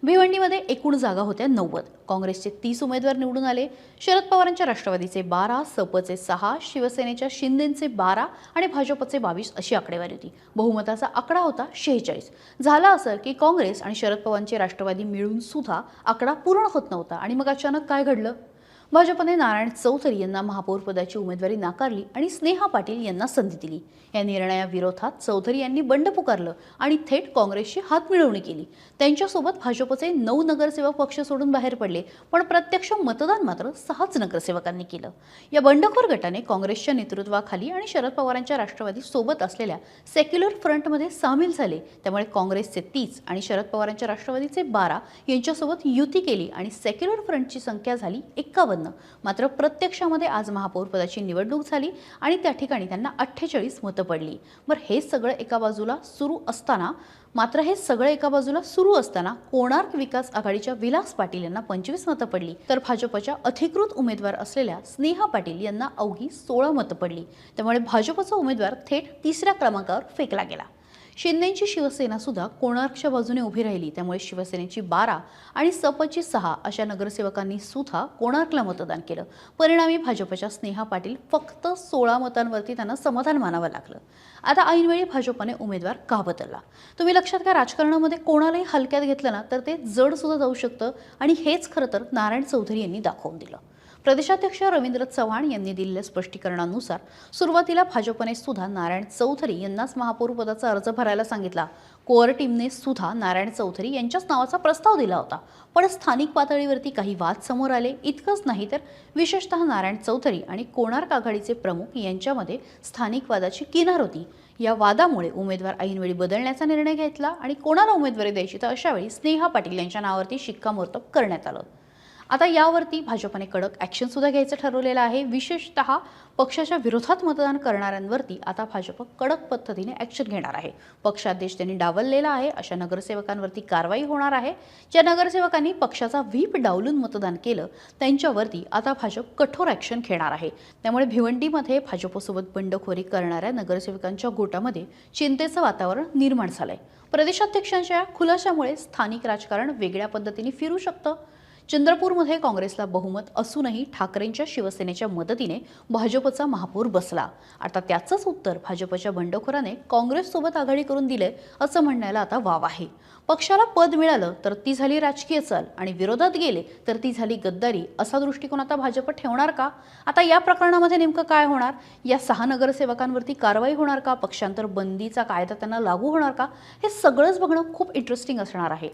भिवंडीमध्ये एकूण जागा होत्या 90. काँग्रेसचे 30 उमेदवार निवडून आले. शरद पवारांच्या राष्ट्रवादीचे 12, सपचे 6, शिवसेनेच्या शिंदेचे 12 आणि भाजपचे 22 अशी आकडेवारी होती. बहुमताचा आकडा होता 46. झालं असं की काँग्रेस आणि शरद पवारांचे राष्ट्रवादी मिळून सुद्धा आकडा पूर्ण होत नव्हता आणि मग अचानक काय घडलं? भाजपने नारायण चौधरी यांना महापौर पदाची उमेदवारी नाकारली आणि स्नेहा पाटील यांना संधी दिली. या निर्णयाविरोधात चौधरी यांनी बंड पुकारलं आणि थेट काँग्रेसची हातमिळवणी केली. त्यांच्यासोबत भाजपचे 9 नगरसेवक पक्ष सोडून बाहेर पडले, पण प्रत्यक्ष मतदान मात्र 6च नगरसेवकांनी केलं. या बंडखोर गटाने काँग्रेसच्या नेतृत्वाखाली आणि शरद पवारांच्या राष्ट्रवादी सोबत असलेल्या सेक्युलर फ्रंटमध्ये सामील झाले. त्यामुळे काँग्रेसचे 30 आणि शरद पवारांच्या राष्ट्रवादीचे 12 यांच्यासोबत युती केली आणि सेक्युलर फ्रंटची संख्या झाली 51. मात्र प्रत्यक्षामध्ये आज महापौर पदाची निवडणूक झाली आणि त्या ठिकाणी त्यांना 48 मतं पडली. हे सगळं एका बाजूला सुरू असताना कोणार्क विकास आघाडीच्या विलास पाटील यांना 25 मतं पडली, तर भाजपच्या अधिकृत उमेदवार असलेल्या स्नेहा पाटील यांना अवघी 16 मतं पडली. त्यामुळे भाजपचा उमेदवार थेट 3ऱ्या क्रमांकावर फेकला गेला. शिंदेची शिवसेना सुद्धा कोणार्कच्या बाजूने उभी राहिली. त्यामुळे शिवसेनेची 12 आणि सपची 6 अशा नगरसेवकांनी सुद्धा कोणार्कला मतदान केलं. परिणामी भाजपच्या स्नेहा पाटील फक्त 16 मतांवरती त्यांना समाधान मानावं लागलं. आता ऐनवेळी भाजपने उमेदवार का बदलला? तुम्ही लक्षात घ्या, राजकारणामध्ये कोणालाही हलक्यात घेतलं ना तर ते जड सुद्धा जाऊ शकतं आणि हेच खरं तर नारायण चौधरी यांनी दाखवून दिलं. प्रदेशाध्यक्ष रवींद्र चव्हाण यांनी दिलेल्या स्पष्टीकरणानुसार सुरुवातीला भाजपने सुद्धा नारायण चौधरी यांनाच महापौर पदाचा अर्ज भरायला सांगितला. कोअर टीमने सुद्धा नारायण चौधरी यांच्याच नावाचा प्रस्ताव दिला होता. पण स्थानिक पातळीवरती काही वाद समोर आले. इतकंच नाही तर विशेषतः नारायण चौधरी आणि कोणार्क आघाडीचे प्रमुख यांच्यामध्ये स्थानिक वादाची किनार होती. या वादामुळे उमेदवार ऐनवेळी बदलण्याचा निर्णय घेतला आणि कोणाला उमेदवारी द्यायची तर अशावेळी स्नेहा पाटील यांच्या नावावरती शिक्कामोर्तब करण्यात आलं. आता यावरती भाजपने कडक ॲक्शन सुद्धा घ्यायचं ठरवलेलं आहे. विशेषतः पक्षाच्या विरोधात मतदान करणाऱ्यांवरती आता भाजप कडक पद्धतीने ॲक्शन घेणार आहे. पक्षादेश त्यांनी डावललेला आहे. अशा नगरसेवकांवरती कारवाई होणार आहे. ज्या नगरसेवकांनी पक्षाचा व्हीप डावलून मतदान केलं त्यांच्यावरती आता भाजप कठोर ॲक्शन घेणार आहे. त्यामुळे भिवंडीमध्ये भाजपसोबत बंडखोरी करणाऱ्या नगरसेवकांच्या गोटामध्ये चिंतेचं वातावरण निर्माण झालंय. प्रदेशाध्यक्षांच्या खुलाशामुळे स्थानिक राजकारण वेगळ्या पद्धतीने फिरू शकतं. चंद्रपूरमध्ये काँग्रेसला बहुमत असूनही ठाकरेंच्या शिवसेनेच्या मदतीने भाजपचा महापौर बसला. आता त्याचंच उत्तर भाजपच्या बंडखोराने काँग्रेससोबत आघाडी करून दिले असं म्हणण्याला आता वाव आहे. पक्षाला पद मिळालं तर ती झाली राजकीय चाल आणि विरोधात गेले तर ती झाली गद्दारी असा दृष्टिकोन आता भाजप ठेवणार का? आता या प्रकरणामध्ये नेमकं काय होणार? या 6 नगरसेवकांवरती कारवाई होणार का? पक्षांतर बंदीचा कायदा त्यांना लागू होणार का? हे सगळंच बघणं खूप इंटरेस्टिंग असणार आहे.